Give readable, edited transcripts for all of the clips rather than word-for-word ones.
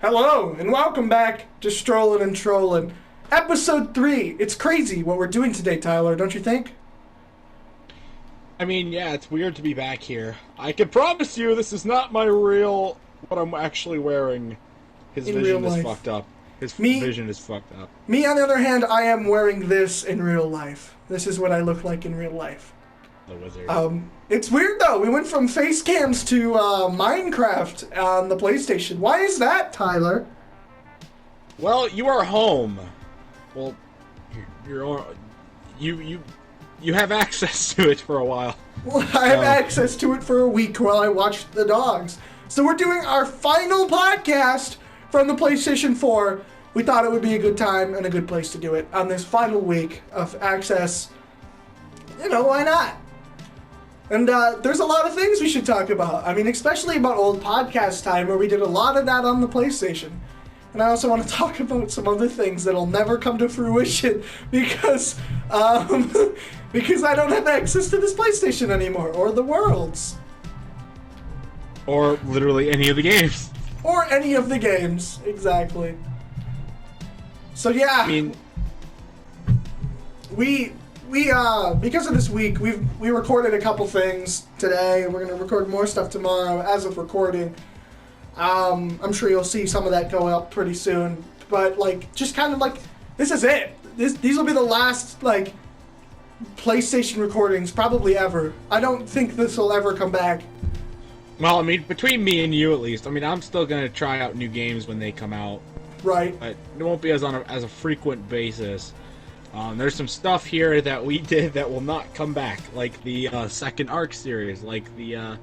Hello, and welcome back to Strollin and Trollin. Episode 3. It's crazy what we're doing today, Tyler, don't you think? I mean, yeah, it's weird to be back here. I can promise you this is not my real... what I'm actually wearing. His In vision real is life. fucked up. His Me- vision is fucked up. Me, on the other hand, I am wearing this in real life. This is what I look like in real life. The wizard. It's weird, though. We went from face cams to Minecraft on the PlayStation. Why is that, Tyler? Well, you are home. Well, you have access to it for a while. Well, I have access to it for a week while I watch the dogs. So we're doing our final podcast from the PlayStation 4. We thought it would be a good time and a good place to do it on this final week of access. You know, why not? And there's a lot of things we should talk about. I mean, especially about old podcast time where we did a lot of that on the PlayStation. And I also want to talk about some other things that'll never come to fruition because because I don't have access to this PlayStation anymore, or the worlds. Or literally any of the games. Or any of the games, exactly. So yeah, I mean, we because of this week, we recorded a couple things today. We're gonna record more stuff tomorrow as of recording. I'm sure you'll see some of that go up pretty soon. But like, just kind of like, this is it. These will be the last like PlayStation recordings probably ever. I don't think this will ever come back. well, I mean, between me and you at least, I mean, I'm still gonna try out new games when they come out. Right. But it won't be as a frequent basis. There's some stuff here that we did that will not come back, like the second Ark series, like the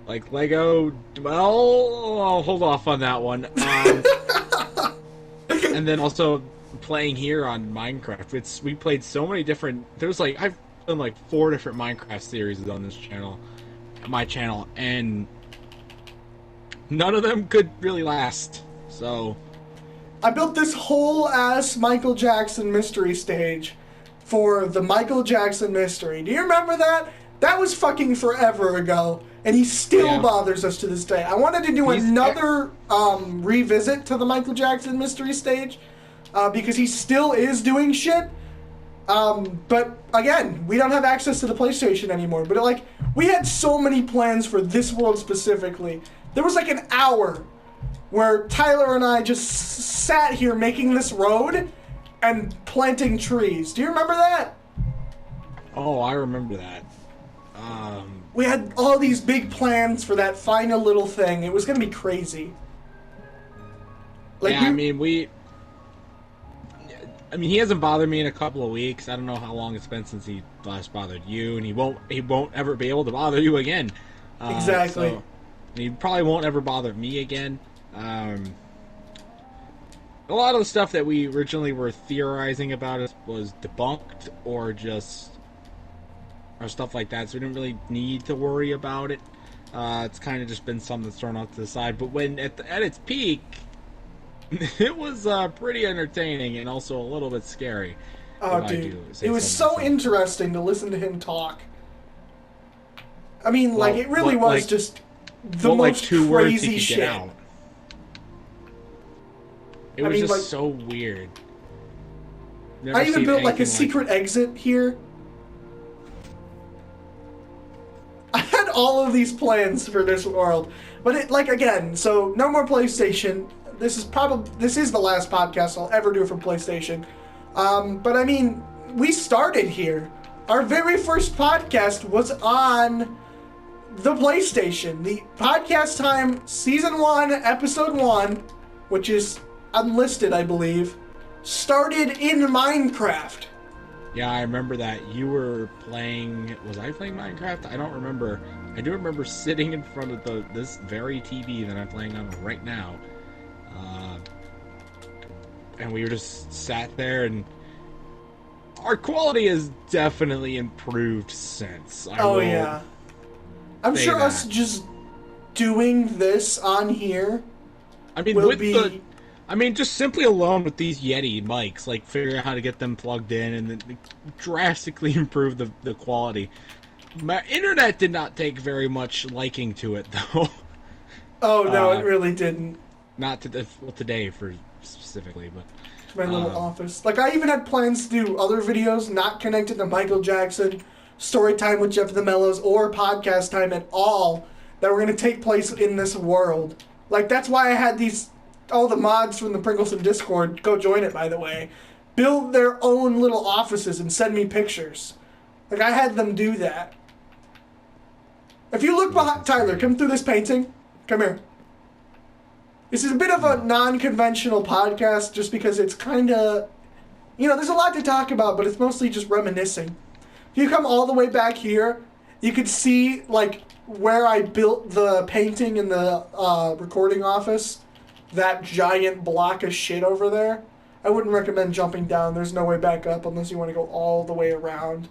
like Lego. Well, I'll hold off on that one. And then also playing here on Minecraft. We played so many different. I've done like 4 different Minecraft series on this channel, my channel, and none of them could really last. So I built this whole ass Michael Jackson mystery stage for the Michael Jackson mystery. Do you remember that? That was fucking forever ago, and he still bothers us to this day. I wanted to do another revisit to the Michael Jackson mystery stage because he still is doing shit. But again, we don't have access to the PlayStation anymore. But like, we had so many plans for this world specifically. There was like an hour where Tyler and I just sat here making this road and planting trees. Do you remember that? Oh, I remember that. We had all these big plans for that final little thing. It was gonna be crazy. Like, yeah, I mean, he hasn't bothered me in a couple of weeks. I don't know how long it's been since he last bothered you, and he won't ever be able to bother you again. Exactly. So he probably won't ever bother me again. A lot of the stuff that we originally were theorizing about was debunked or stuff like that, so we didn't really need to worry about it. It's kind of just been something that's thrown off to the side. But when at its peak, it was pretty entertaining and also a little bit scary. Oh, dude, it was so interesting to listen to him talk. I mean, like, it really was just the most crazy shit. It was just so weird. I even built like a secret exit here. I had all of these plans for this world, but again, so no more PlayStation. This is the last podcast I'll ever do from PlayStation. But I mean, we started here. Our very first podcast was on the PlayStation. The Podcast Time Season 1, Episode 1, which is unlisted, I believe, started in Minecraft. Yeah, I remember that. You were playing... Was I playing Minecraft? I don't remember. I do remember sitting in front of this very TV that I'm playing on right now. And we were just sat there, and our quality has definitely improved since. Yeah. I'm sure us just doing this on here just simply alone with these Yeti mics, like figuring out how to get them plugged in and then drastically improve the quality. My internet did not take very much liking to it, though. Oh, no, it really didn't. Not to today for specifically, but It's my little office. Like, I even had plans to do other videos not connected to Michael Jackson, story time with Jeff the Mellows, or podcast time at all that were going to take place in this world. Like, that's why I had all the mods from the Pringleton Discord, go join it, by the way, build their own little offices and send me pictures. Like, I had them do that. If you look behind, Tyler, come through this painting. Come here. This is a bit of a non-conventional podcast just because it's kind of, there's a lot to talk about, but it's mostly just reminiscing. If you come all the way back here, you could see, like, where I built the painting in the recording office. That giant block of shit over there. I wouldn't recommend jumping down. There's no way back up unless you want to go all the way around.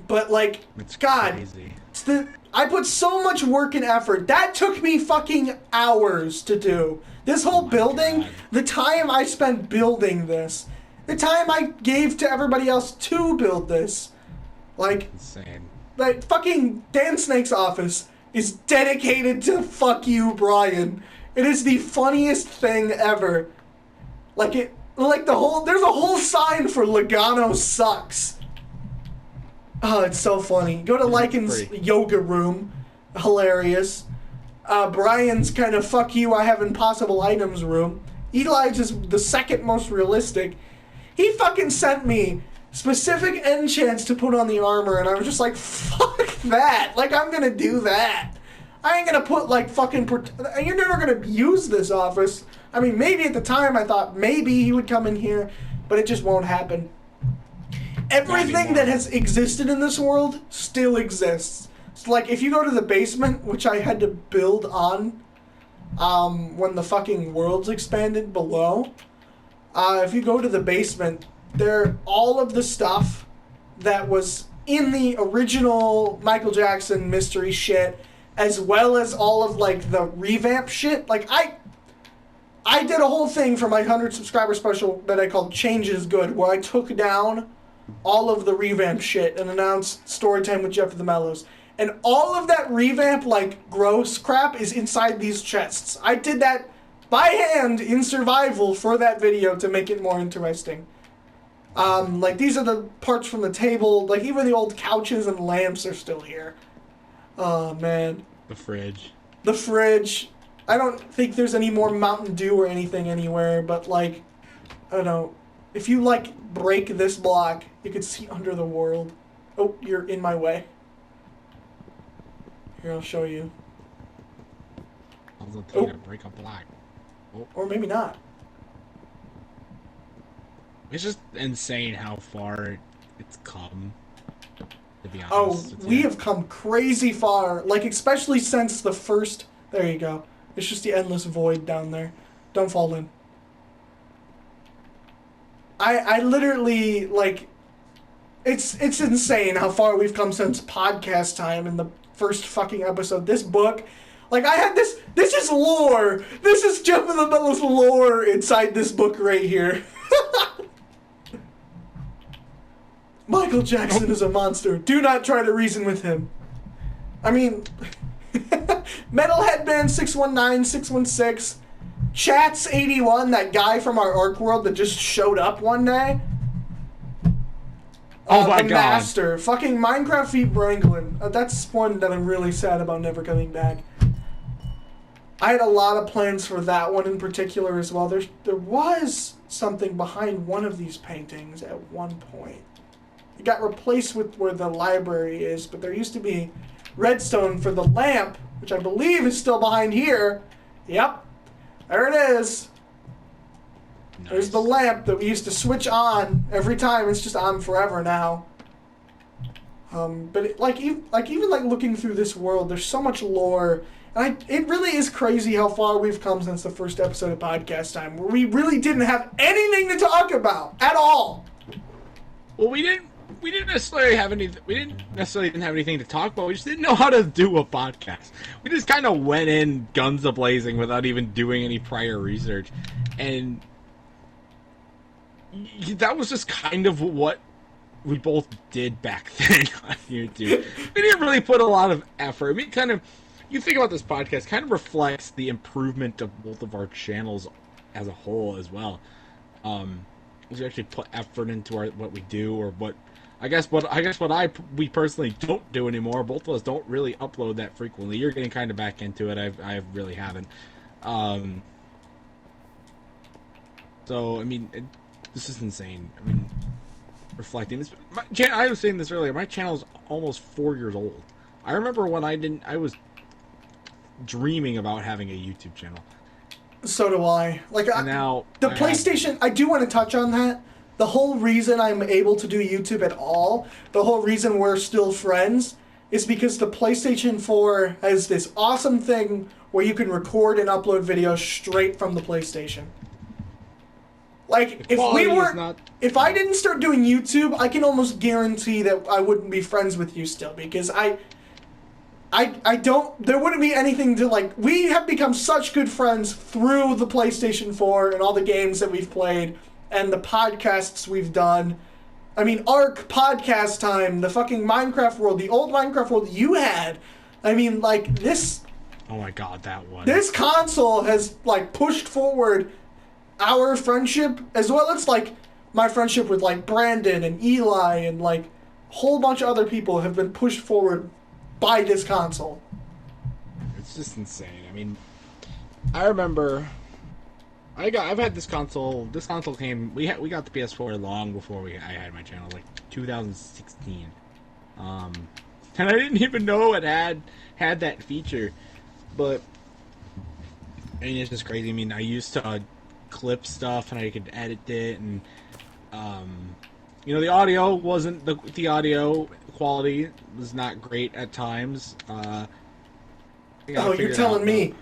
But, like, it's God, crazy. I put so much work and effort. That took me fucking hours to do. This whole building, God. the time I spent building this, the time I gave to everybody else to build this. Like, insane. Like, fucking Dan Snake's office is dedicated to fuck you, Brian. It is the funniest thing ever. There's a whole sign for Logano sucks. Oh, it's so funny. Go to Lycan's yoga room. Hilarious. Brian's kind of fuck you, I have impossible items room. Eli's is the second most realistic. He fucking sent me specific enchants to put on the armor, and I was just like, fuck that. Like, I'm gonna do that. I ain't gonna put, like, fucking... You're never gonna use this office. I mean, maybe at the time I thought maybe he would come in here, but it just won't happen. Everything that has existed in this world still exists. So, like, if you go to the basement, which I had to build on when the fucking world's expanded below, if you go to the basement, all of the stuff that was in the original Michael Jackson mystery shit, as well as all of, like, the revamp shit. Like, I did a whole thing for my 100 subscriber special that I called Change is Good, where I took down all of the revamp shit and announced Storytime with Jeff the Mellows. And all of that revamp, like, gross crap is inside these chests. I did that by hand in survival for that video to make it more interesting. Like, these are the parts from the table. Like, even the old couches and lamps are still here. Oh, man. The fridge. The fridge. I don't think there's any more Mountain Dew or anything anywhere, but, like, I don't know. If you, like, break this block, you can see under the world. Oh, you're in my way. Here, I'll show you. I was gonna tell you to break a block. Oh. Or maybe not. It's just insane how far it's come, to be honest. Oh, we have come crazy far. Like, especially since the first... There you go. It's just the endless void down there. Don't fall in. I literally, like... It's insane how far we've come since podcast time in the first fucking episode. This book... Like, I had this... This is lore! This is Jeff and the Mellows lore inside this book right here. Michael Jackson is a monster. Do not try to reason with him. I mean... Metalhead Man 619, 616... Chats 81, that guy from our Ark World that just showed up one day. Oh my the God. Master. Fucking Minecraft Feet Branglin. That's one that I'm really sad about never coming back. I had a lot of plans for that one in particular as well. There was something behind one of these paintings at one point. It got replaced with where the library is, but there used to be redstone for the lamp, which I believe is still behind here. Yep. There it is. Nice. There's the lamp that we used to switch on every time. It's just on forever now. But even looking through this world, there's so much lore. And it really is crazy how far we've come since the first episode of Podcast Time, where we really didn't have anything to talk about at all. Well, we didn't necessarily have anything. We didn't have anything to talk about. We just didn't know how to do a podcast. We just kind of went in guns a blazing without even doing any prior research, and that was just kind of what we both did back then on YouTube. We didn't really put a lot of effort. We kind of you think about this podcast, kind of reflects the improvement of both of our channels as a whole as well. We actually put effort into what we do, or what we personally don't do anymore. Both of us don't really upload that frequently. You're getting kind of back into it. I really haven't. So I mean, this is insane. I mean, reflecting this, I was saying this earlier. My channel is almost 4 years old. I remember when I was dreaming about having a YouTube channel. So do I. Like, now the PlayStation, I do want to touch on that. The whole reason I'm able to do YouTube at all, the whole reason we're still friends, is because the PlayStation 4 has this awesome thing where you can record and upload videos straight from the PlayStation. Like, if I didn't start doing YouTube, I can almost guarantee that I wouldn't be friends with you still, because there wouldn't be anything to, like, we have become such good friends through the PlayStation 4 and all the games that we've played and the podcasts we've done. I mean, Ark, Podcast Time, the fucking Minecraft world, the old Minecraft world you had. I mean, like, this... Oh my god, that one. This console has, like, pushed forward our friendship, as well as, like, my friendship with, like, Brandon and Eli and, like, a whole bunch of other people have been pushed forward by this console. It's just insane. I mean, I remember I've had this console. This console came. We got the PS4 long before I had my channel, like 2016. And I didn't even know it had that feature. But I mean, it's just crazy. I mean, I used to clip stuff and I could edit it, and you know, the audio wasn't the audio quality was not great at times. Oh, you're telling me.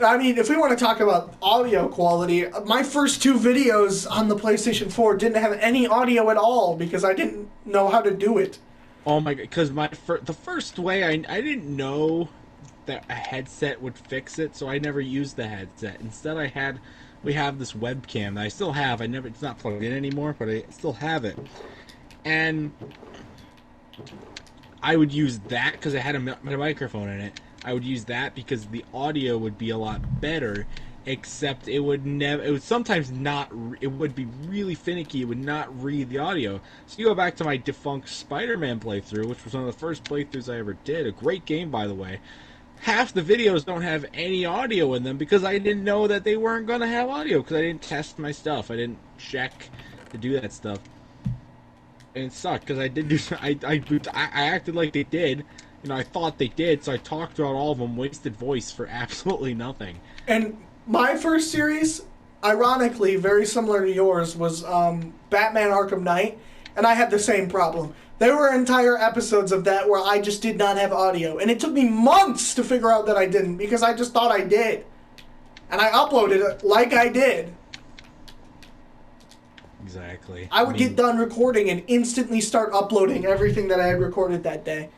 I mean, if we want to talk about audio quality, my first two videos on the PlayStation 4 didn't have any audio at all because I didn't know how to do it. Oh my god, because the first way I didn't know that a headset would fix it, so I never used the headset. Instead, we have this webcam that I still have. It's not plugged in anymore, but I still have it. And I would use that because it had a microphone in it. I would use that because the audio would be a lot better, except it would sometimes not, it would be really finicky, it would not read the audio. So you go back to my defunct Spider-Man playthrough, which was one of the first playthroughs I ever did, a great game by the way. Half the videos don't have any audio in them because I didn't know that they weren't going to have audio, because I didn't test my stuff, I didn't check to do that stuff. And it sucked, because I acted like they did. You know, I thought they did, so I talked throughout all of them, wasted voice for absolutely nothing. And my first series, ironically, very similar to yours, was Batman Arkham Knight, and I had the same problem. There were entire episodes of that where I just did not have audio, and it took me months to figure out that I didn't, because I just thought I did. And I uploaded it like I did. Exactly. I would get done recording and instantly start uploading everything that I had recorded that day.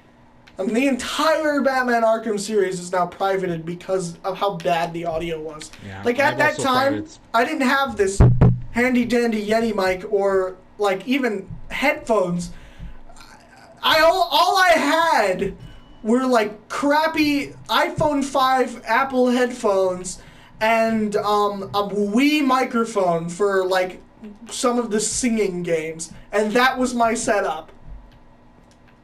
I mean, the entire Batman Arkham series is now privated because of how bad the audio was. Yeah, like, at that time, I didn't have this handy-dandy Yeti mic or, like, even headphones. All I had were, like, crappy iPhone 5 Apple headphones and a Wii microphone for, like, some of the singing games. And that was my setup.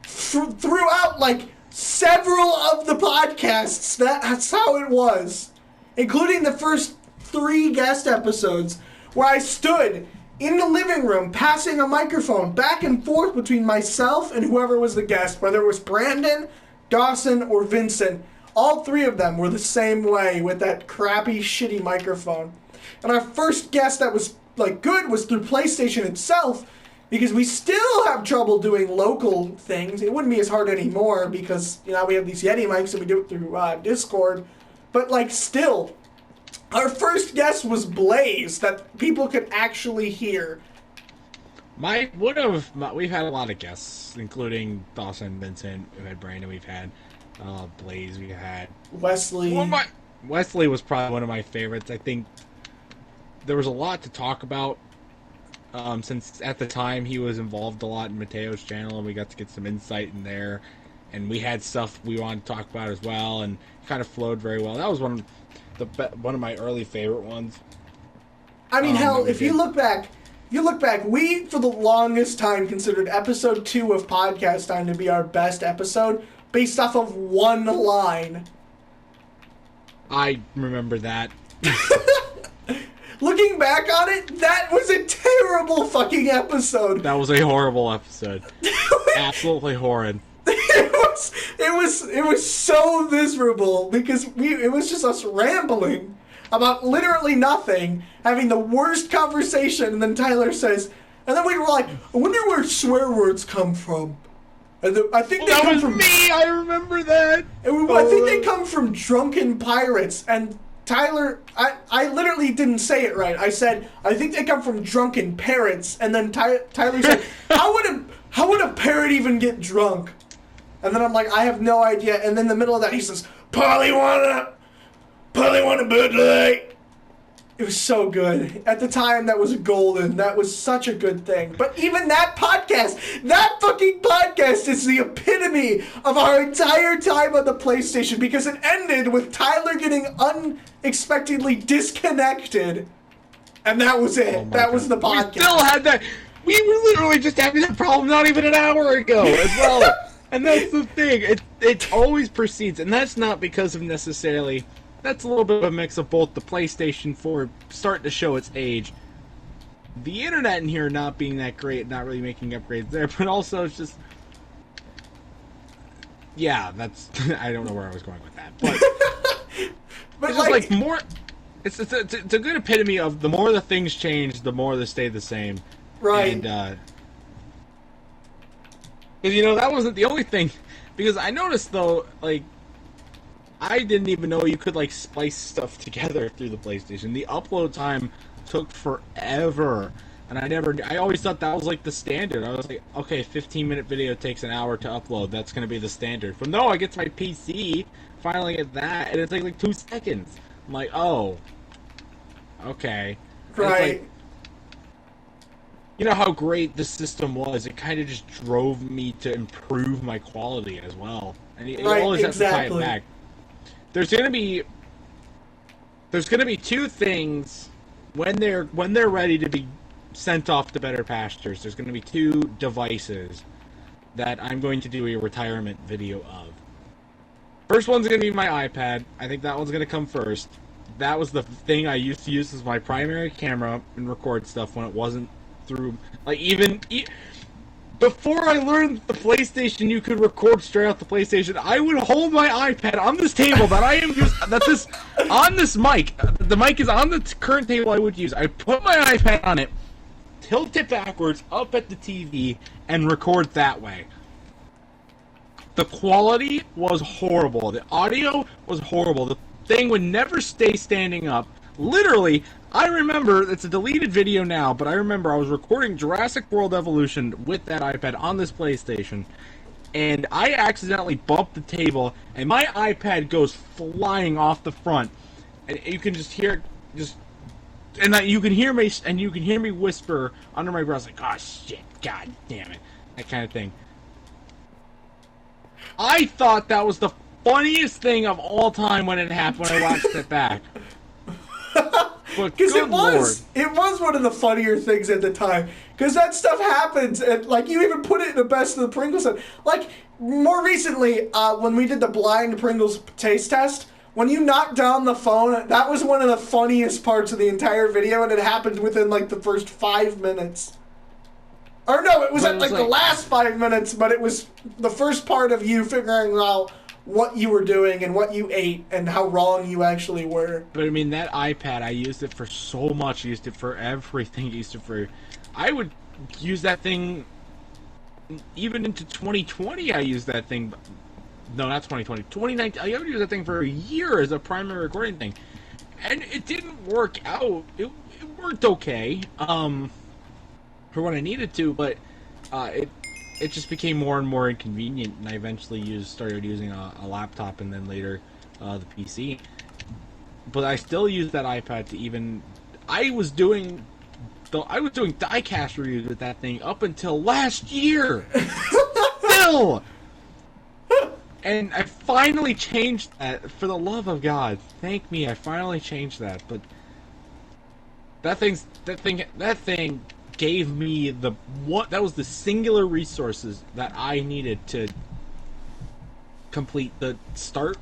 Throughout, like, several of the podcasts, that's how it was. Including the first 3 guest episodes, where I stood in the living room, passing a microphone back and forth between myself and whoever was the guest, whether it was Brandon, Dawson, or Vincent. All 3 of them were the same way, with that crappy, shitty microphone. And our first guest that was, like, good was through PlayStation itself, because we still have trouble doing local things. It wouldn't be as hard anymore because, you know, we have these Yeti mics and we do it through Discord. But, like, still, our first guest was Blaze, that people could actually hear. We've had a lot of guests, including Dawson, Vincent, we've had Brandon, we've had Blaze, we've had Wesley. Wesley was probably one of my favorites. I think there was a lot to talk about. Since at the time he was involved a lot in Mateo's channel, and we got to get some insight in there. and we had stuff we wanted to talk about as well, and it kind of flowed very well. That was one of my early favorite ones. I mean, hell, if you look back, we, for the longest time, considered episode 2 of Podcast Time to be our best episode based off of one line. I remember that. Looking back on it, that was a terrible fucking episode. That was a horrible episode. Absolutely horrid. It was so miserable because it was just us rambling about literally nothing, having the worst conversation, and then Tyler says, and then we were like, I wonder where swear words come from. And I think they come from me. I remember that. I think they come from drunken pirates. And Tyler, I literally didn't say it right. I said I think they come from drunken parrots. And then Tyler said, how would a parrot even get drunk? And then I'm like, I have no idea. And then in the middle of that, he says, Polly want a Bud Light. It was so good. At the time, that was golden. That was such a good thing. But even that fucking podcast is the epitome of our entire time on the PlayStation because it ended with Tyler getting unexpectedly disconnected. And that was it. Oh that was the podcast. We still had that. We were literally just having that problem not even an hour ago as well. And that's the thing. It always proceeds. And that's not because of necessarily... That's a little bit of a mix of both the PlayStation 4 starting to show its age, the internet in here not being that great, not really making upgrades there, but also it's just... Yeah, that's... I don't know where I was going with that, but... but it's just like more... It's a good epitome of the more the things change, the more they stay the same. Right. And, because, you know, that wasn't the only thing. Because I noticed, though, like... I didn't even know you could, like, splice stuff together through the PlayStation. The upload time took forever. And I always thought that was, like, the standard. I was like, okay, 15-minute video takes an hour to upload. That's going to be the standard. But no, I get to my PC, finally get that, and it's like 2 seconds. I'm like, oh. Okay. Right. Like, you know how great this system was? It kind of just drove me to improve my quality as well. And you always have to tie it back. There's gonna be 2 things when they're ready to be sent off to better pastures. There's gonna be 2 devices that I'm going to do a retirement video of. First one's gonna be my iPad. I think that one's gonna come first. That was the thing I used to use as my primary camera and record stuff when it wasn't through, like, even before I learned the PlayStation, you could record straight off the PlayStation. I would hold my iPad on this table that I am just on this mic. The mic is on the current table I would use. I put my iPad on it, tilt it backwards up at the TV, and record that way. The quality was horrible. The audio was horrible. The thing would never stay standing up. Literally, I remember, it's a deleted video now, but I remember I was recording Jurassic World Evolution with that iPad on this PlayStation, and I accidentally bumped the table, and my iPad goes flying off the front, and you can just hear it, you can hear me whisper under my breath, like, oh shit, god damn it, that kind of thing. I thought that was the funniest thing of all time when it happened, when I watched it back. Because it was one of the funnier things at the time. Because that stuff happens, and like you even put it in the best of the Pringles. Like more recently, when we did the blind Pringles taste test, when you knocked down the phone, that was one of the funniest parts of the entire video, and it happened within like the first 5 minutes. Or no, it was at like the last 5 minutes, but it was the first part of you figuring out what you were doing and what you ate and how wrong you actually were. But I mean, that iPad, I used it for so much. I used it for everything. I would use that thing even into 2020. I used that thing. No, not 2020. 2019. I would use that thing for a year as a primary recording thing, and it didn't work out. It worked okay for what I needed to, but it just became more and more inconvenient, and I eventually started using a laptop and then later the PC. But I still use that iPad to even... I was doing diecast reviews with that thing up until last year! Still! And I finally changed that. For the love of God, thank me, I finally changed that. But that thing gave me that was the singular resources that I needed to complete the start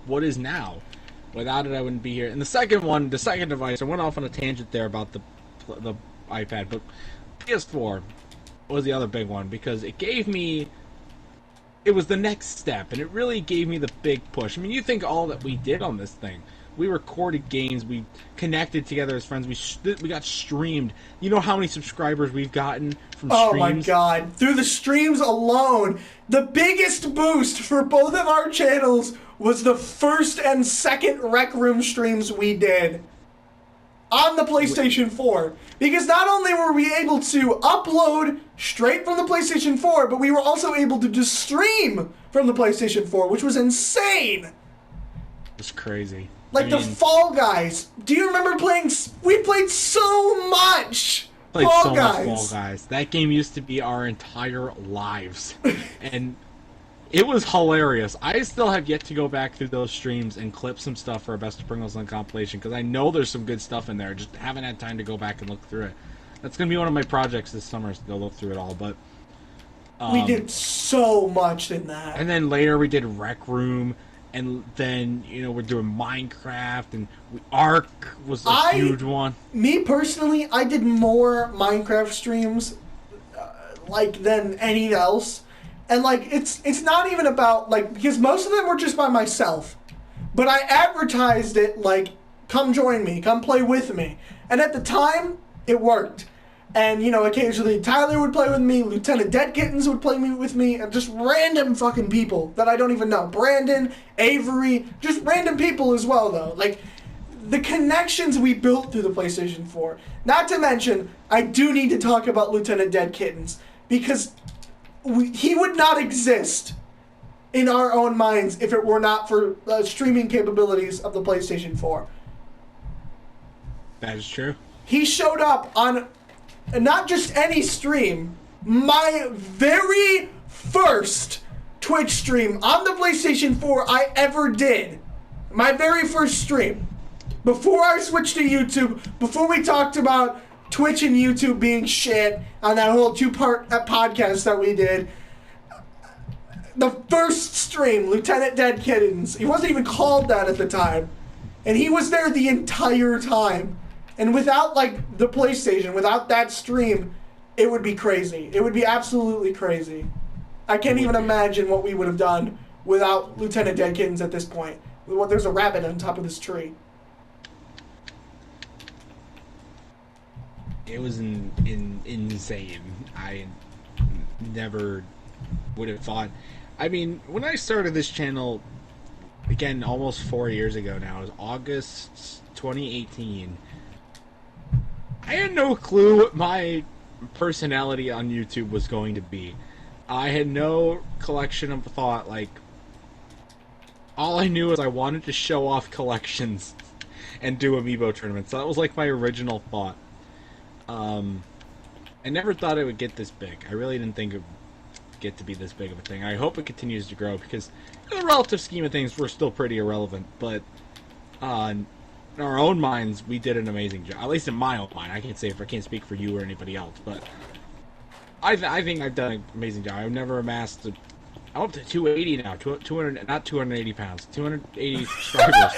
what is now. Without it, I wouldn't be here. And the second device, I went off on a tangent there about the iPad, but PS4 was the other big one because it was the next step, and it really gave me the big push. I mean, you think all that we did on this thing. We recorded games, we connected together as friends, we got streamed. You know how many subscribers we've gotten from streams? Oh my god. Through the streams alone, the biggest boost for both of our channels was the first and second Rec Room streams we did on the PlayStation 4. Because not only were we able to upload straight from the PlayStation 4, but we were also able to just stream from the PlayStation 4, which was insane. It's crazy. Like the Fall Guys. Do you remember playing? We played so much Fall Guys. That game used to be our entire lives. And it was hilarious. I still have yet to go back through those streams and clip some stuff for our Best of Pringles on compilation, because I know there's some good stuff in there. Just haven't had time to go back and look through it. That's going to be one of my projects this summer, is to go look through it all. But we did so much in that. And then later we did Rec Room. And then, you we're doing Minecraft, and Ark was a huge one. Me personally, I did more Minecraft streams, than anything else. And, it's not even about, because most of them were just by myself. But I advertised it, come join me, come play with me. And at the time, it worked. And, occasionally Tyler would play with me, Lieutenant Dead Kittens would play with me, and just random fucking people that I don't even know. Brandon, Avery, just random people as well, though. The connections we built through the PlayStation 4. Not to mention, I do need to talk about Lieutenant Dead Kittens, because he would not exist in our own minds if it were not for the streaming capabilities of the PlayStation 4. That is true. He showed up on... And not just any stream, my very first Twitch stream on the PlayStation 4 I ever did. My very first stream. Before I switched to YouTube, before we talked about Twitch and YouTube being shit on that whole two-part podcast that we did. The first stream, Lieutenant Dead Kittens, he wasn't even called that at the time. And he was there the entire time. And without, the PlayStation, without that stream, it would be crazy. It would be absolutely crazy. I can't even imagine what we would have done without Lieutenant Dead Kittens at this point. There's a rabbit on top of this tree. It was insane. I never would have thought. I mean, when I started this channel, again, almost 4 years ago now, it was August 2018. I had no clue what my personality on YouTube was going to be. I had no collection of thought. All I knew is I wanted to show off collections and do amiibo tournaments. That was my original thought. I never thought it would get this big. I really didn't think it would get to be this big of a thing. I hope it continues to grow, because in the relative scheme of things, we're still pretty irrelevant. But in our own minds, we did an amazing job. At least in my own mind. I can't speak for you or anybody else, but I think I've done an amazing job. I've never amassed I'm up to 280 now. 200, not 280 pounds. 280 subscribers.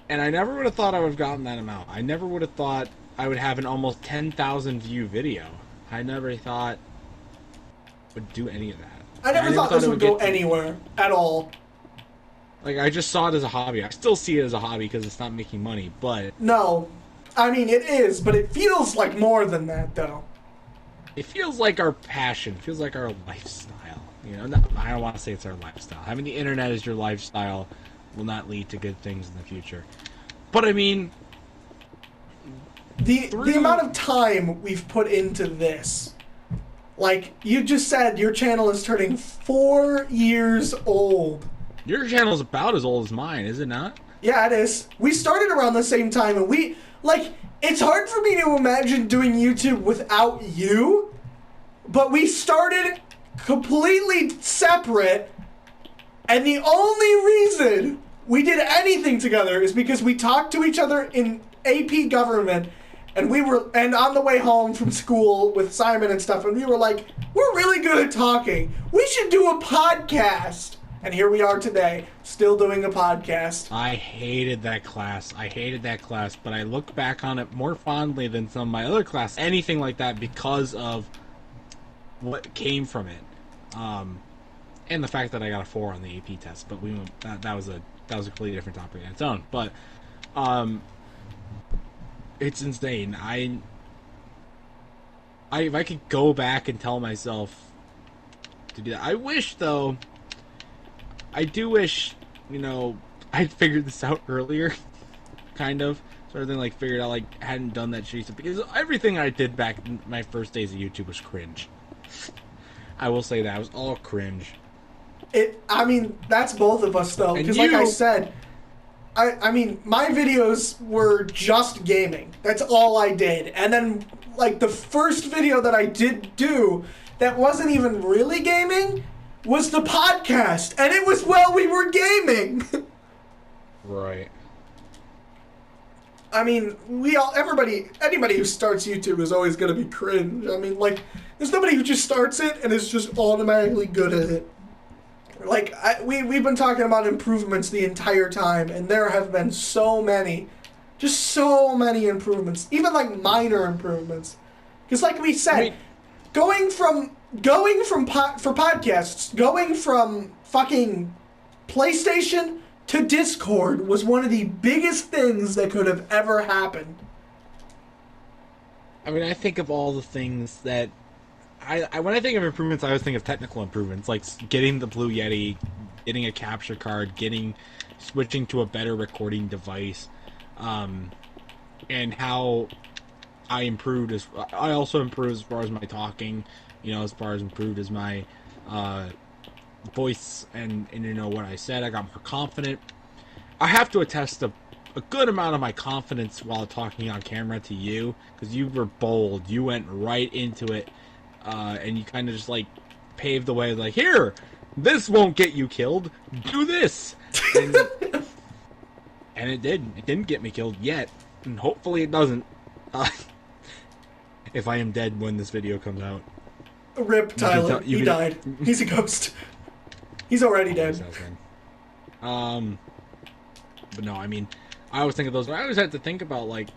And I never would have thought I would have gotten that amount. I never would have thought I would have an almost 10,000 view video. I never thought would do any of that. I never thought this would go anywhere at all. I just saw it as a hobby. I still see it as a hobby because it's not making money, but... No. I mean, it is, but it feels like more than that, though. It feels like our passion. It feels like our lifestyle. I don't want to say it's our lifestyle. Having the internet as your lifestyle will not lead to good things in the future. But, I mean... The amount of time we've put into this... you just said your channel is turning 4 years old. Your channel is about as old as mine, is it not? Yeah, it is. We started around the same time, and we... it's hard for me to imagine doing YouTube without you, but we started completely separate, and the only reason we did anything together is because we talked to each other in AP government, and on the way home from school with Simon and stuff, and we were like, we're really good at talking. We should do a podcast. And here we are today, still doing a podcast. I hated that class. But I look back on it more fondly than some of my other classes. Anything like that because of what came from it. And the fact that I got a 4 on the AP test. But that was a completely different topic on its own. But it's insane. If I could go back and tell myself to do that. I do wish, I'd figured this out earlier, kind of. Sort of thing, figured out, hadn't done that shitty stuff. Because everything I did back in my first days of YouTube was cringe. I will say that. It was all cringe. That's both of us, though. Because, like I said, my videos were just gaming. That's all I did. And then, the first video that I did do that wasn't even really gaming was the podcast, and it was while we were gaming. Right. Anybody who starts YouTube is always gonna be cringe. There's nobody who just starts it and is just automatically good at it. We've been talking about improvements the entire time, and there have been so many improvements, even minor improvements. Because like we said, going from podcasts, going from fucking PlayStation to Discord was one of the biggest things that could have ever happened. I think of all the things that when I think of improvements, I always think of technical improvements, like getting the Blue Yeti, getting a capture card, switching to a better recording device, and how I also improved as far as my talking, as far as improved as my voice and what I said. I got more confident. I have to attest to a good amount of my confidence while talking on camera to you, because you were bold. You went right into it, and you kind of just paved the way, here, this won't get you killed. Do this, and it did. It didn't get me killed yet, and hopefully it doesn't. If I am dead when this video comes out. Rip Tyler. He died. He's a ghost. He's already dead. But no, I always think of those. I always had to think about,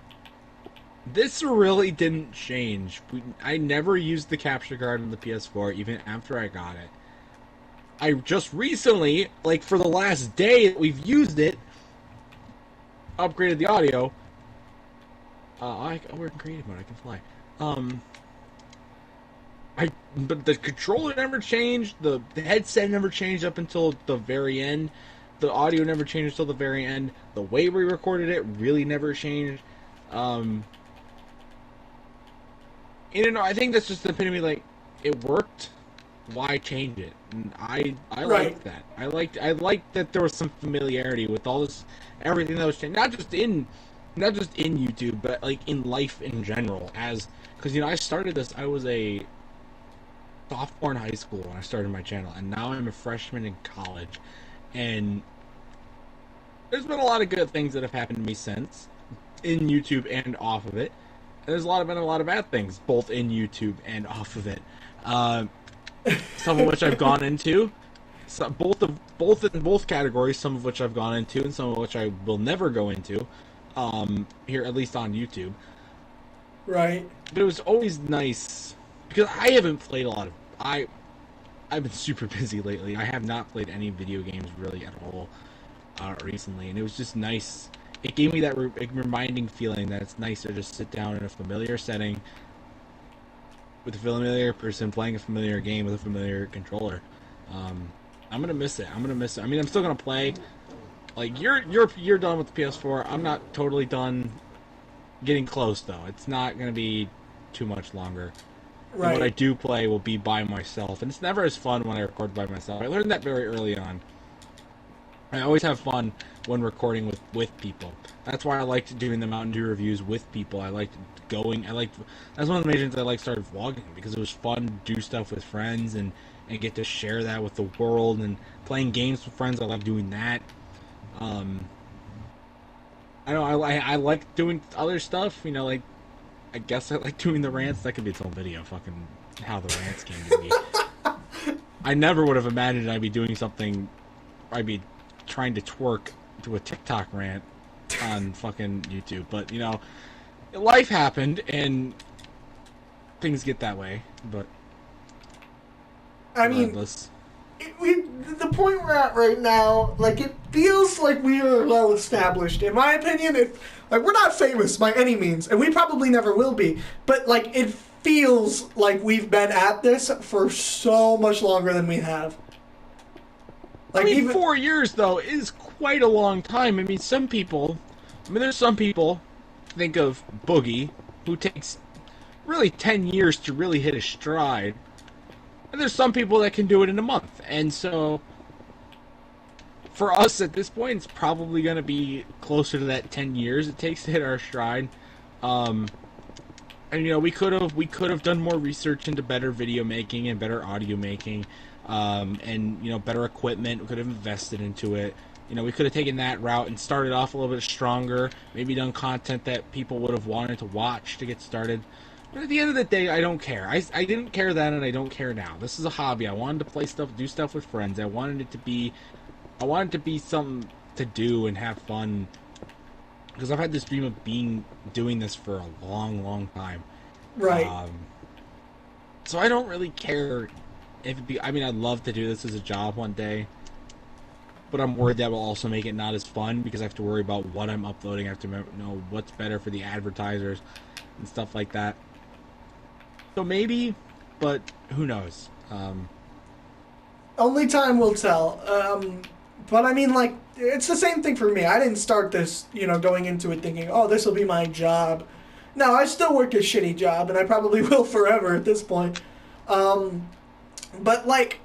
this really didn't change. I never used the capture card on the PS4, even after I got it. I just recently, for the last day that we've used it, upgraded the audio. We're in creative mode. I can fly. But the controller never changed. The headset never changed up until the very end. The audio never changed until the very end. The way we recorded it really never changed. I think that's just the epitome. It worked. Why change it? And I liked that. I liked that there was some familiarity with all this, everything that was changed. Not just in YouTube, but in life in general. Because I started this. I was a sophomore in high school when I started my channel, and now I'm a freshman in college. And there's been a lot of good things that have happened to me since, in YouTube and off of it. And there's been a lot of bad things, both in YouTube and off of it. Some of which I've gone into, both categories. Some of which I've gone into, and some of which I will never go into. Here, at least on YouTube. Right. But it was always nice, because I haven't played a lot of... I've been super busy lately. I have not played any video games really at all recently, and it was just nice. It gave me that reminding feeling that it's nice to just sit down in a familiar setting with a familiar person playing a familiar game with a familiar controller. I'm gonna miss it. I'm still gonna play. You're done with the PS4. I'm not totally done. Getting close though. It's not gonna be too much longer. Right. And what I do play will be by myself, and it's never as fun when I record by myself. I learned that very early on. I always have fun when recording with people. That's why I liked doing the Mountain Dew reviews with people. That's one of the main reasons I started vlogging, because it was fun to do stuff with friends and and get to share that with the world, and playing games with friends. I like doing that. I don't. I like doing other stuff. You know, like I guess I like doing the rants. That could be its own video. Fucking how the rants came to me. I never would have imagined I'd be doing something. I'd be trying to twerk to a TikTok rant on fucking YouTube. But you know, life happened and things get that way. But I mean, the point we're at right now, like, it feels like we are well established. In my opinion, we're not famous by any means, and we probably never will be. But like, it feels like we've been at this for so much longer than we have. Like, I mean, 4 years though is quite a long time. I mean, there's some people. Think of Boogie, who takes really 10 years to really hit a stride. And there's some people that can do it in a month. And so, for us at this point, it's probably going to be closer to that 10 years it takes to hit our stride. And you know, we could have done more research into better video making and better audio making, and you know, better equipment. We could have invested into it. You know, we could have taken that route and started off a little bit stronger. Maybe done content that people would have wanted to watch to get started. But at the end of the day, I don't care. I didn't care then, and I don't care now. This is a hobby. I wanted to play stuff, do stuff with friends. I wanted to be something to do and have fun. Because I've had this dream of doing this for a long, long time. Right. So I don't really care if it be. I mean, I'd love to do this as a job one day. But I'm worried that will also make it not as fun because I have to worry about what I'm uploading. I have to know what's better for the advertisers and stuff like that. So maybe, but who knows? Only time will tell. But I mean, like, it's the same thing for me. I didn't start this, you know, going into it thinking, oh, this will be my job. No, I still work a shitty job, and I probably will forever at this point. But, like,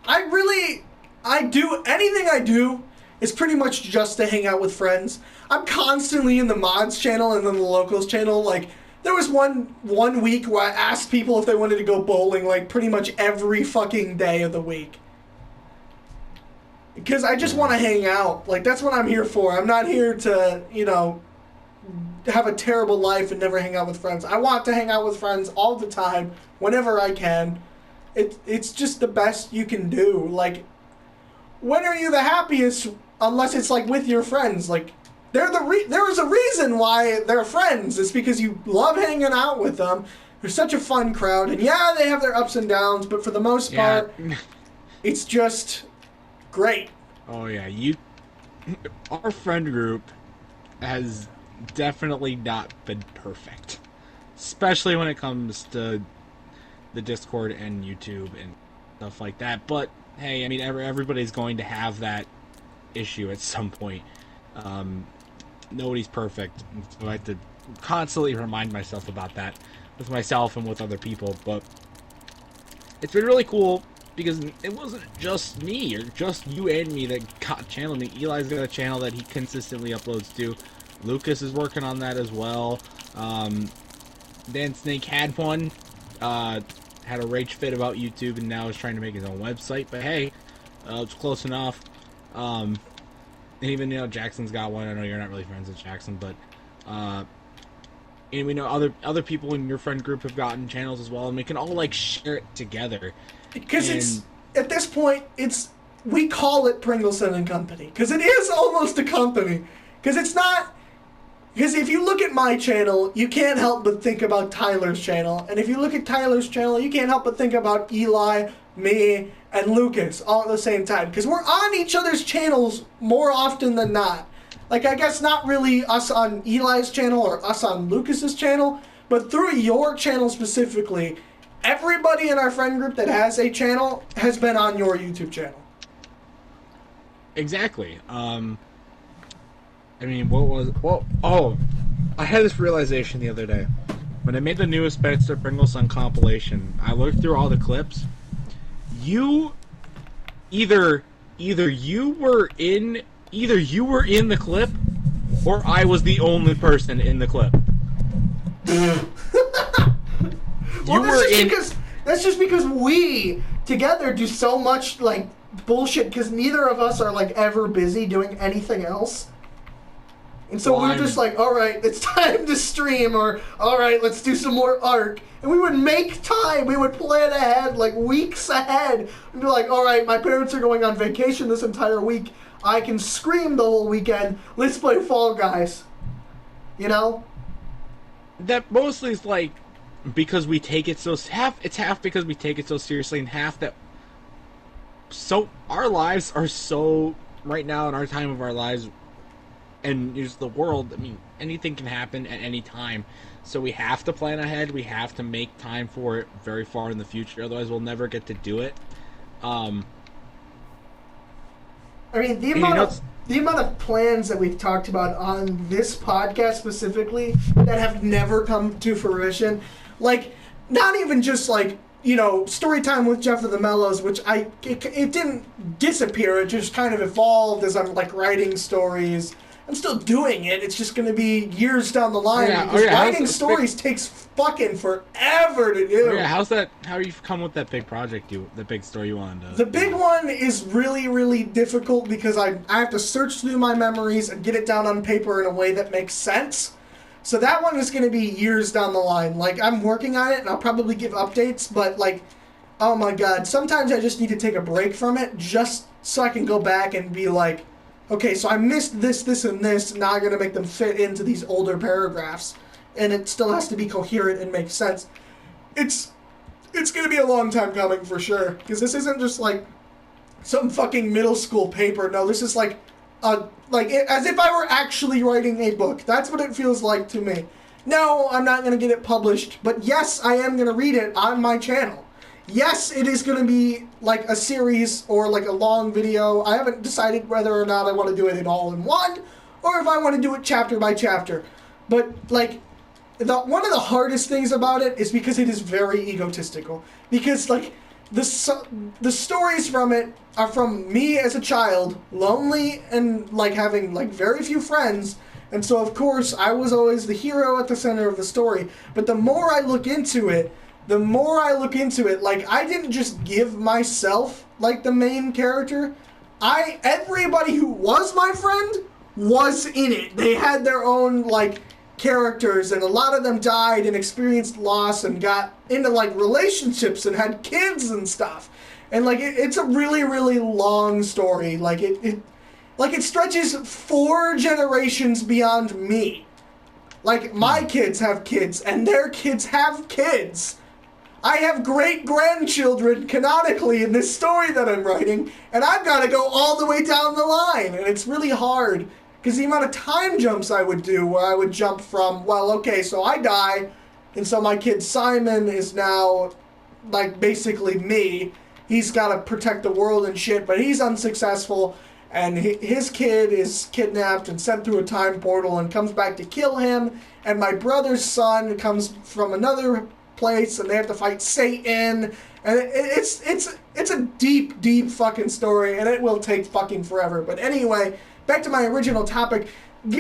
anything I do is pretty much just to hang out with friends. I'm constantly in the mods channel and then the locals channel. Like, there was one week where I asked people if they wanted to go bowling, like, pretty much every fucking day of the week. Because I just want to hang out. Like, that's what I'm here for. I'm not here to, you know, have a terrible life and never hang out with friends. I want to hang out with friends all the time, whenever I can. It's just the best you can do. Like, when are you the happiest unless it's, like, with your friends? Like, there is a reason why they're friends. It's because you love hanging out with them. They're such a fun crowd. And yeah, they have their ups and downs, but for the most part, it's just great. Oh yeah, our friend group has definitely not been perfect, especially when it comes to the Discord and YouTube and stuff like that. But hey, I mean, everybody's going to have that issue at some point. Nobody's perfect, so I have to constantly remind myself about that with myself and with other people. But it's been really cool because it wasn't just me or just you and me that got a channel. I mean, Eli's got a channel that he consistently uploads to. Lucas is working on that as well. Dan Snake had one. Had a rage fit about YouTube and now is trying to make his own website. But hey, it's close enough. And even, you know, Jackson's got one. I know you're not really friends with Jackson, but and we know other people in your friend group have gotten channels as well, and we can all, like, share it together. Because it's, at this point, we call it Pringleson and Company. Because it is almost a company. Because it's not, because if you look at my channel, you can't help but think about Tyler's channel. And if you look at Tyler's channel, you can't help but think about Eli, me, and Lucas all at the same time. Because we're on each other's channels more often than not. Like, I guess not really us on Eli's channel or us on Lucas's channel, but through your channel specifically, everybody in our friend group that has a channel has been on your YouTube channel. Exactly. I mean, I had this realization the other day. When I made the newest Spencer Pringleson compilation, I looked through all the clips. Either you were in the clip, or I was the only person in the clip. Well, that's just because we together do so much, like, bullshit, because neither of us are, like, ever busy doing anything else. And so we were just like, all right, it's time to stream, or all right, let's do some more Ark. And we would make time. We would plan ahead, like, weeks ahead. We'd be like, all right, my parents are going on vacation this entire week. I can scream the whole weekend. Let's play Fall Guys. You know? That mostly is, like, because we take it so... It's half because we take it so seriously, and half that... So, our lives are so... Right now, in our time of our lives... And use the world, I mean, anything can happen at any time. So we have to plan ahead. We have to make time for it very far in the future. Otherwise, we'll never get to do it. I mean, the amount of plans that we've talked about on this podcast specifically that have never come to fruition, like, not even just, like, you know, story time with Jeff of the Mellows, which it didn't disappear. It just kind of evolved as I'm, like, writing stories. I'm still doing it. It's just going to be years down the line. Because writing stories takes fucking forever to do. How are you come with that big project, the big story you wanted to... The big one is really, really difficult because I have to search through my memories and get it down on paper in a way that makes sense. So that one is going to be years down the line. Like, I'm working on it, and I'll probably give updates, but, like, oh my god, sometimes I just need to take a break from it just so I can go back and be like, okay, so I missed this, this, and this. Now I'm going to make them fit into these older paragraphs. And it still has to be coherent and make sense. It's going to be a long time coming for sure. Because this isn't just like some fucking middle school paper. No, this is like as if I were actually writing a book. That's what it feels like to me. No, I'm not going to get it published. But yes, I am going to read it on my channel. Yes, it is going to be like a series or like a long video. I haven't decided whether or not I want to do it all in one or if I want to do it chapter by chapter. But like, one of the hardest things about it is because it is very egotistical. Because like, the stories from it are from me as a child, lonely and like having like very few friends. And so of course I was always the hero at the center of the story. But the more I look into it, like, I didn't just give myself, like, the main character. Everybody who was my friend was in it. They had their own, like, characters, and a lot of them died and experienced loss and got into, like, relationships and had kids and stuff. And, like, it's a really, really long story. Like, it stretches 4 generations beyond me. Like, my kids have kids, and their kids have kids. I have great-grandchildren, canonically, in this story that I'm writing, and I've got to go all the way down the line, and it's really hard, because the amount of time jumps I would do, where I would jump from, well, okay, so I die, and so my kid Simon is now, like, basically me. He's got to protect the world and shit, but he's unsuccessful, and his kid is kidnapped and sent through a time portal and comes back to kill him, and my brother's son comes from another place and they have to fight Satan, and it's a deep, deep fucking story, and it will take fucking forever. But anyway, back to my original topic. It's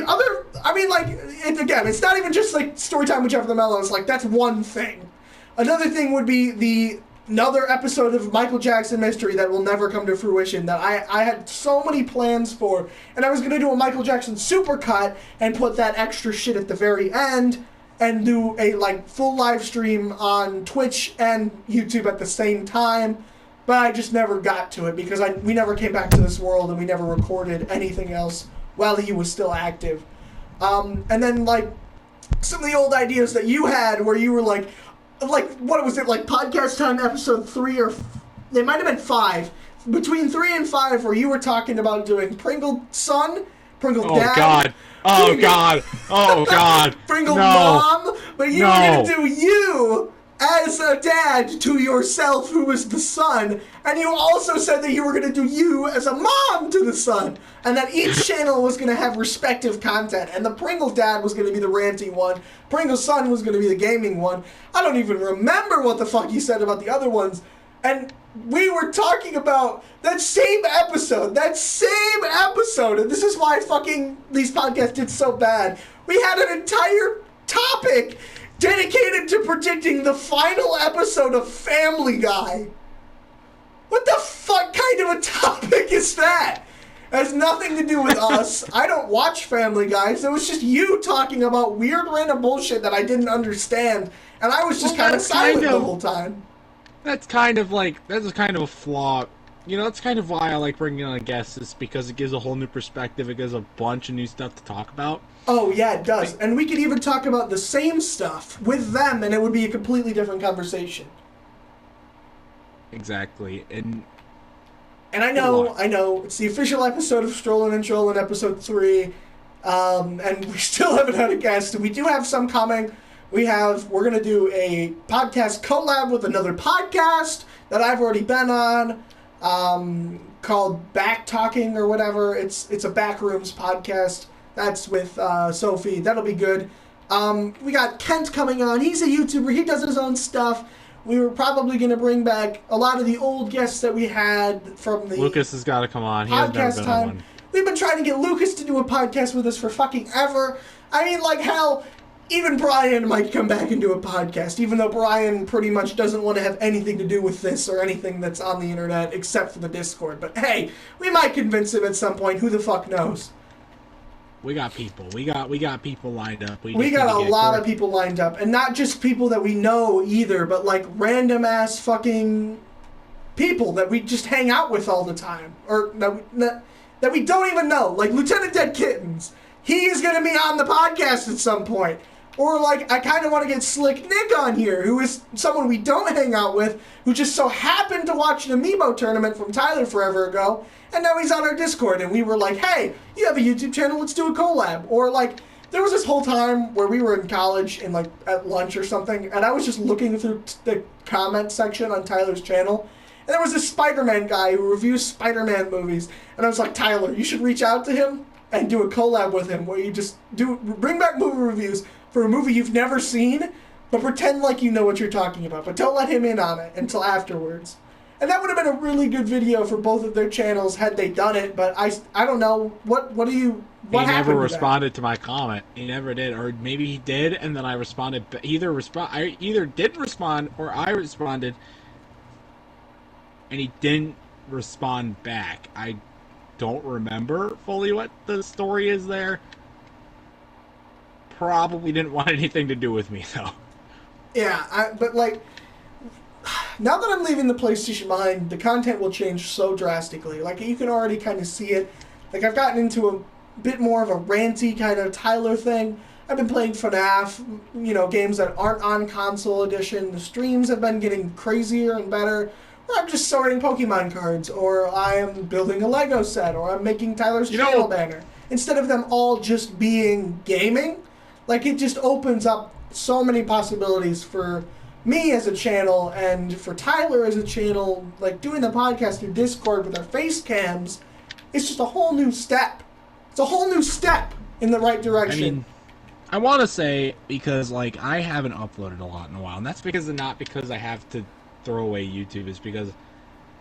not even just like Storytime with Jeff of the Mellows, like that's one thing. Another thing would be another episode of Michael Jackson Mystery that will never come to fruition, that I had so many plans for, and I was going to do a Michael Jackson supercut and put that extra shit at the very end, and do a like full live stream on Twitch and YouTube at the same time, but I just never got to it because we never came back to this world and we never recorded anything else while he was still active. And then like some of the old ideas that you had where you were like what was it, like Podcast Time episode 3 or they might have been 5, between 3 and 5, where you were talking about doing Pringle son, Pringle dad. Oh God! Pringle mom, but you were gonna do you as a dad to yourself, who was the son, and you also said that you were gonna do you as a mom to the son, and that each channel was gonna have respective content, and the Pringle dad was gonna be the ranty one, Pringle son was gonna be the gaming one. I don't even remember what the fuck you said about the other ones, and we were talking about that same episode, and this is why fucking these podcasts did so bad. We had an entire topic dedicated to predicting the final episode of Family Guy. What the fuck kind of a topic is that? It has nothing to do with us. I don't watch Family Guy, so it was just you talking about weird random bullshit that I didn't understand, and I was just kind of silent the whole time. That's kind of a flaw. You know, that's kind of why I like bringing on guests, is because it gives a whole new perspective. It gives a bunch of new stuff to talk about. Oh, yeah, it does. And we could even talk about the same stuff with them, and it would be a completely different conversation. Exactly. And I know, it's the official episode of Strollin and Trollin, episode 3, and we still haven't had a guest, and we do have some coming. We're going to do a podcast collab with another podcast that I've already been on, called Back Talking or whatever. It's a Backrooms podcast. That's with Sophie. That'll be good. We got Kent coming on. He's a YouTuber. He does his own stuff. We were probably going to bring back a lot of the old guests that we had from the Lucas has got to come on. He podcast has never been time. on one. We've been trying to get Lucas to do a podcast with us for fucking ever. I mean, like, hell, even Brian might come back and do a podcast, even though Brian pretty much doesn't want to have anything to do with this or anything that's on the internet except for the Discord. But hey, we might convince him at some point. Who the fuck knows? We got people. We got people lined up. We got a lot of people lined up, and not just people that we know either, but like random ass fucking people that we just hang out with all the time, or that we don't even know. Like Lieutenant Dead Kittens, he is gonna be on the podcast at some point. Or like I kind of want to get Slick Nick on here, who is someone we don't hang out with, who just so happened to watch an Amiibo tournament from Tyler forever ago. And now he's on our Discord, and we were like, hey, you have a YouTube channel, let's do a collab. Or, like, there was this whole time where we were in college and, like, at lunch or something, and I was just looking through the comment section on Tyler's channel, and there was this Spider-Man guy who reviews Spider-Man movies, and I was like, Tyler, you should reach out to him and do a collab with him, where you just bring back movie reviews for a movie you've never seen, but pretend like you know what you're talking about, but don't let him in on it until afterwards. And that would have been a really good video for both of their channels had they done it, but I don't know. What happened? He never responded to my comment. He never did, or maybe he did, and then I responded. I either didn't respond or I responded, and he didn't respond back. I don't remember fully what the story is there. Probably didn't want anything to do with me though. Yeah, but like, now that I'm leaving the PlayStation behind, the content will change so drastically. Like, you can already kind of see it. Like, I've gotten into a bit more of a ranty kind of Tyler thing. I've been playing FNAF, games that aren't on console edition. The streams have been getting crazier and better. Or I'm just sorting Pokemon cards, or I am building a Lego set, or I'm making Tyler's channel banner. Instead of them all just being gaming, like, it just opens up so many possibilities for me as a channel and for Tyler as a channel. Like, doing the podcast through Discord with our face cams, it's just a whole new step. It's a whole new step in the right direction. I mean, I want to say, because, like, I haven't uploaded a lot in a while, and that's not because I have to throw away YouTube, it's because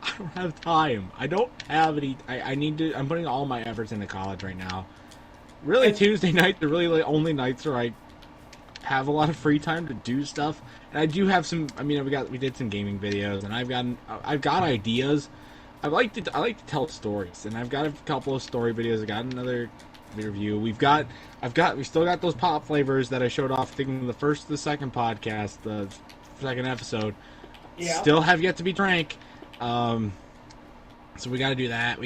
I don't have time. I don't have any, I'm putting all my efforts into college right now. Really, Tuesday nights are really the only nights where I have a lot of free time to do stuff. And I do have some, we did some gaming videos, and I've got ideas. I like to tell stories, and I've got a couple of story videos. I got another review. We still got those pop flavors that I showed off, I think, in the second podcast, the second episode. Yeah. Still have yet to be drank. So we got to do that.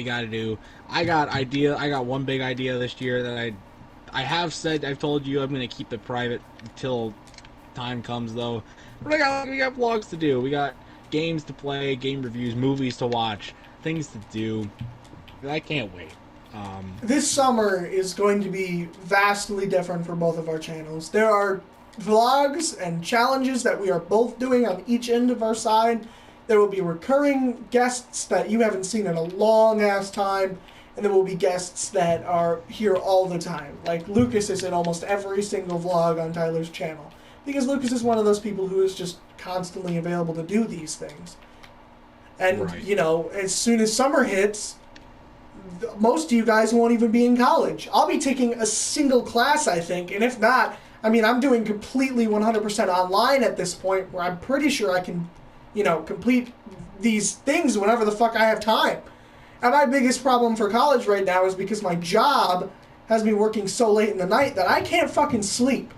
I got one big idea this year that I've told you I'm going to keep it private until time comes, though. But we got vlogs to do. We got games to play, game reviews, movies to watch, things to do. I can't wait. This summer is going to be vastly different for both of our channels. There are vlogs and challenges that we are both doing on each end of our side. There will be recurring guests that you haven't seen in a long-ass time, and there will be guests that are here all the time. Like, Lucas is in almost every single vlog on Tyler's channel, because Lucas is one of those people who is just constantly available to do these things. And, right. As soon as summer hits, most of you guys won't even be in college. I'll be taking a single class, I think, and if not, I'm doing completely 100% online at this point, where I'm pretty sure I can complete these things whenever the fuck I have time. And my biggest problem for college right now is because my job has me working so late in the night that I can't fucking sleep.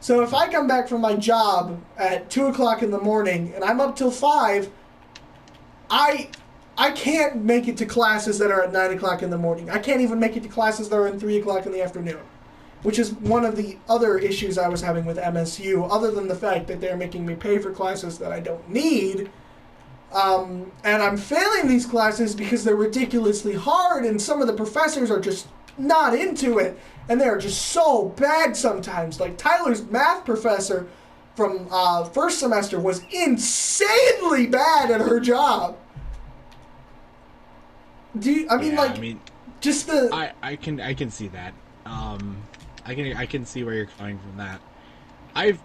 So if I come back from my job at 2 o'clock in the morning and I'm up till 5, I can't make it to classes that are at 9 o'clock in the morning. I can't even make it to classes that are at 3 o'clock in the afternoon, which is one of the other issues I was having with MSU, other than the fact that they're making me pay for classes that I don't need. And I'm failing these classes because they're ridiculously hard, and some of the professors are just not into it, and they're just so bad sometimes. Like Tyler's math professor from first semester was insanely bad at her job. Just the... I can see that. I can see where you're coming from that. I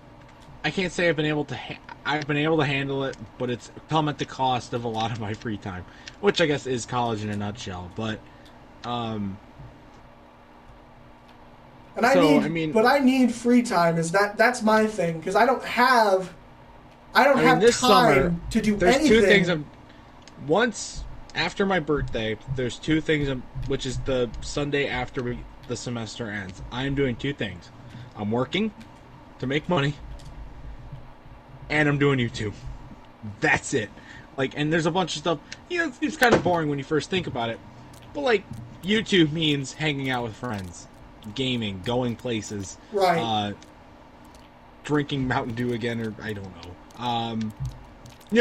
can't say I've been able to handle it, but it's come at the cost of a lot of my free time, which I guess is college in a nutshell. But I need free time. That's my thing, because I don't have time summer, to do there's anything. Two things. Once after my birthday, there's two things, which is the Sunday after the semester ends. I'm doing two things. I'm working to make money, and I'm doing YouTube. That's it. And there's a bunch of stuff. It's kind of boring when you first think about it, but YouTube means hanging out with friends, gaming, going places, right? Drinking Mountain Dew again, or I don't know.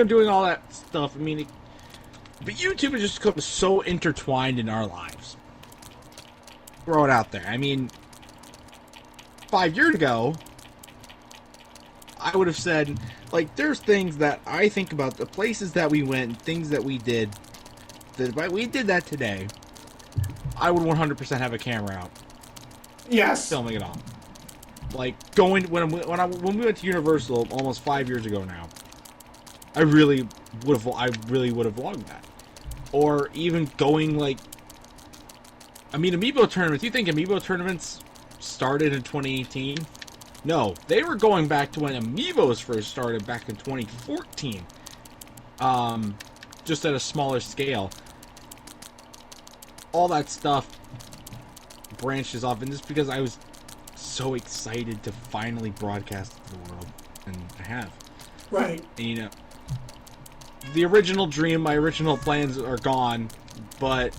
Doing all that stuff. But YouTube has just become so intertwined in our lives. Throw it out there. 5 years ago, I would have said, there's things that I think about, the places that we went, things that we did, that if we did that today, I would 100% have a camera out. Yes. Filming it all. When we went to Universal almost 5 years ago now, I really would have vlogged that. Or even going Amiibo tournaments. You think Amiibo tournaments started in 2018? No, they were going back to when Amiibos first started back in 2014. Just at a smaller scale. All that stuff branches off, and just because I was so excited to finally broadcast to the world, and I have. Right. And, the original dream, my original plans are gone, but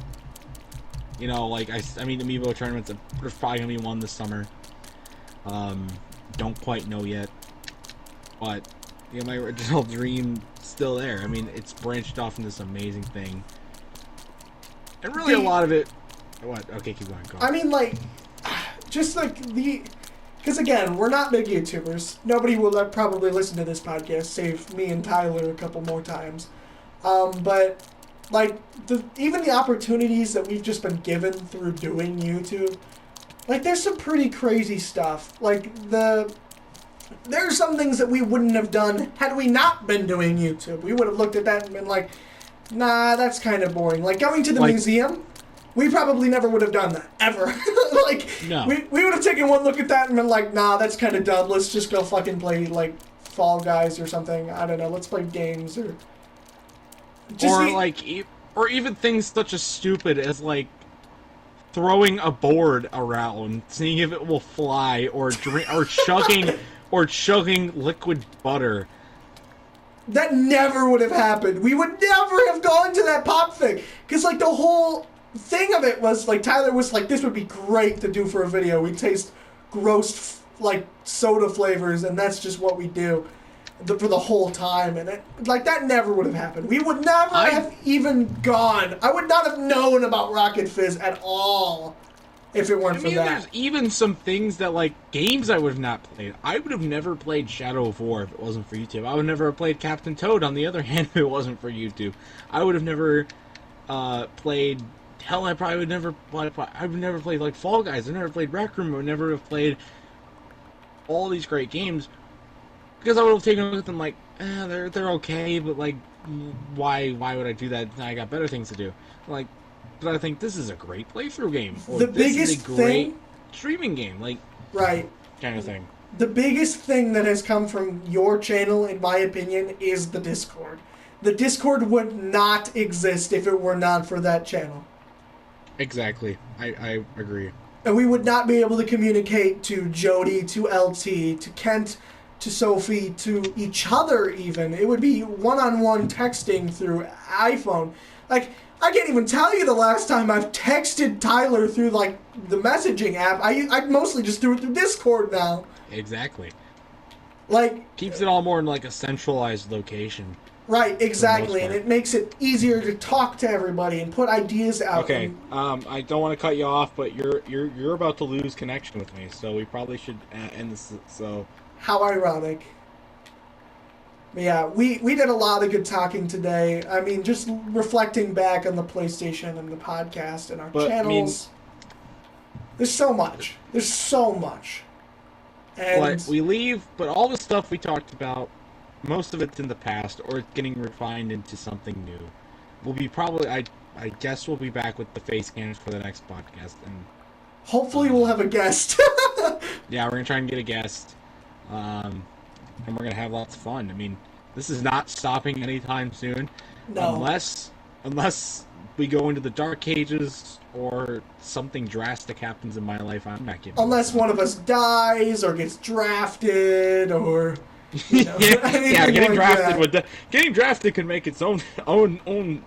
Amiibo tournaments, there's probably gonna be one this summer. Don't quite know yet, but my original dream still there. It's branched off into this amazing thing, and really a lot of it. What? Okay, keep going. Go. Because again, we're not big YouTubers. Nobody will probably listen to this podcast, save me and Tyler a couple more times. But even the opportunities that we've just been given through doing YouTube, there's some pretty crazy stuff. There's some things that we wouldn't have done had we not been doing YouTube. We would have looked at that and been like, nah, that's kind of boring. Going to the museum, we probably never would have done that, ever. No. We would have taken one look at that and been like, nah, that's kind of dumb. Let's just go fucking play, Fall Guys or something. I don't know. Let's play games or... Or even things such as stupid as, throwing a board around, seeing if it will fly, or chugging liquid butter. That never would have happened. We would never have gone to that pop thing. Because, the whole thing of it was, Tyler was like, this would be great to do for a video. We taste gross, soda flavors, and that's just what we do for the whole time. And, that never would have happened. We would never have even gone. I would not have known about Rocket Fizz at all if it weren't for that. There's even some things that, games I would have not played. I would have never played Shadow of War if it wasn't for YouTube. I would never have played Captain Toad, on the other hand, if it wasn't for YouTube. I would have never played... Hell, I probably would never... I would never played, Fall Guys. I never played Rec Room. I would never have played all these great games. Because I would have taken a look at them they're okay, but, why would I do that? I got better things to do. But I think this is a great playthrough game. Or the this biggest is a great streaming game. Right. Kind of thing. the biggest thing that has come from your channel, in my opinion, is the Discord. The Discord would not exist if it were not for that channel. Exactly. I agree. And we would not be able to communicate to Jody, to LT, to Kent, to Sophie, to each other even. It would be one-on-one texting through iPhone. Like, I can't even tell you the last time I've texted Tyler through, like, the messaging app. I mostly just do it through Discord now. Exactly. Like... Keeps it all more in, like, a centralized location. Right, exactly, and it makes it easier to talk to everybody and put ideas out. Okay, I don't want to cut you off, but you're about to lose connection with me, so we probably should end this. So how ironic. But yeah, we did a lot of good talking today. I mean, just reflecting back on the PlayStation and the podcast and our channels. There's so much. There's so much. And but we leave, but all the stuff we talked about, most of it's in the past, or it's getting refined into something new. We'll be probably, I guess we'll be back with the face cams for the next podcast, and hopefully we'll have a guest. Yeah, we're gonna try and get a guest, and we're gonna have lots of fun. I mean, this is not stopping anytime soon, unless we go into the dark ages or something drastic happens in my life. I'm not giving. Unless one of us dies or gets drafted or. You know, yeah, getting drafted can make its own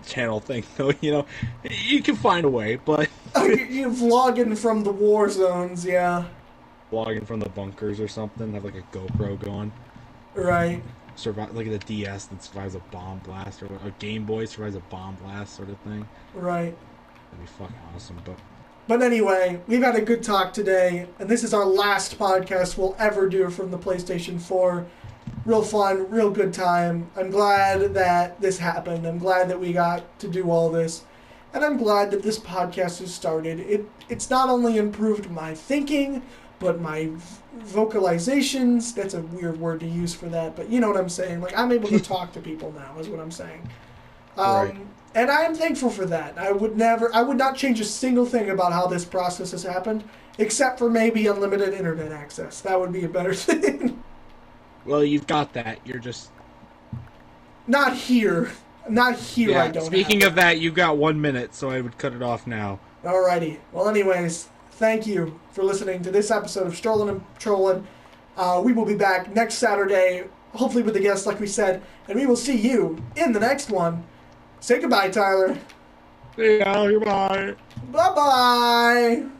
channel thing, though. You know, you can find a way, but you vlogging from the war zones, yeah. Vlogging from the bunkers or something. Have like a GoPro going. Right. Survive like a DS that survives a bomb blast, or a Game Boy survives a bomb blast, sort of thing. Right. That'd be fucking awesome, But anyway, we've had a good talk today, and this is our last podcast we'll ever do from the PlayStation 4. Real fun, real good time. I'm glad that this happened. I'm glad that we got to do all this. And I'm glad that this podcast has started. It's not only improved my thinking, but my vocalizations. That's a weird word to use for that, but you know what I'm saying. Like, I'm able to talk to people now, is what I'm saying. Right. And I am thankful for that. I would not change a single thing about how this process has happened, except for maybe unlimited internet access. That would be a better thing. Well, you've got that. You're just... Not here. Not here, yeah, I don't speaking have of that, you've got 1 minute, so I would cut it off now. Alrighty. Well, anyways, thank you for listening to this episode of Strollin and Trollin. We will be back next Saturday, hopefully with a guest, like we said, and we will see you in the next one. Say goodbye, Tyler. See ya. Goodbye. Bye-bye.